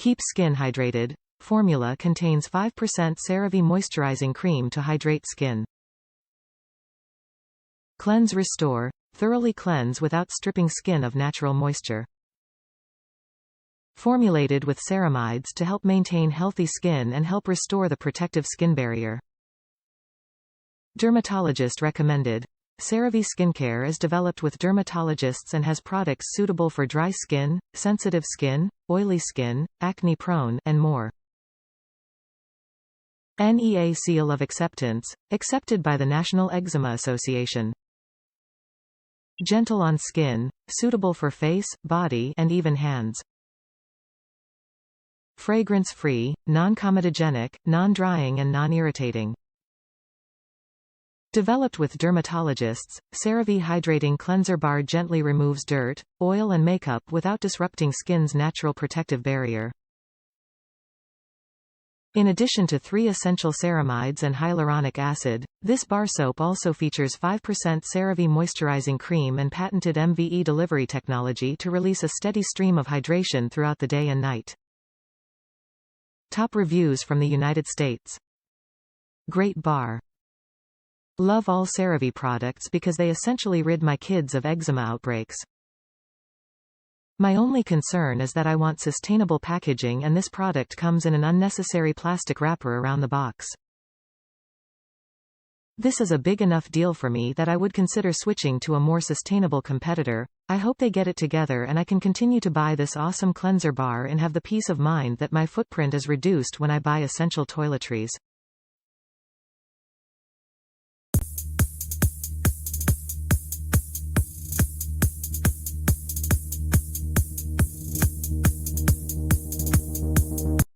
Keep skin hydrated. Formula contains 5% CeraVe Moisturizing Cream to hydrate skin. Cleanse Restore. Thoroughly cleanse without stripping skin of natural moisture. Formulated with ceramides to help maintain healthy skin and help restore the protective skin barrier. Dermatologist recommended. CeraVe Skincare is developed with dermatologists and has products suitable for dry skin, sensitive skin, oily skin, acne-prone, and more. NEA Seal of Acceptance, accepted by the National Eczema Association. Gentle on skin, suitable for face, body, and even hands. Fragrance-free, non-comedogenic, non-drying and non-irritating. Developed with dermatologists, CeraVe Hydrating Cleanser Bar gently removes dirt, oil and makeup without disrupting skin's natural protective barrier. In addition to 3 essential ceramides and hyaluronic acid, this bar soap also features 5% CeraVe Moisturizing Cream and patented MVE Delivery Technology to release a steady stream of hydration throughout the day and night. Top reviews from the United States. Great bar. Love all CeraVe products because they essentially rid my kids of eczema outbreaks. My only concern is that I want sustainable packaging, and this product comes in an unnecessary plastic wrapper around the box. This is a big enough deal for me that I would consider switching to a more sustainable competitor. I hope they get it together and I can continue to buy this awesome cleanser bar and have the peace of mind that my footprint is reduced when I buy essential toiletries.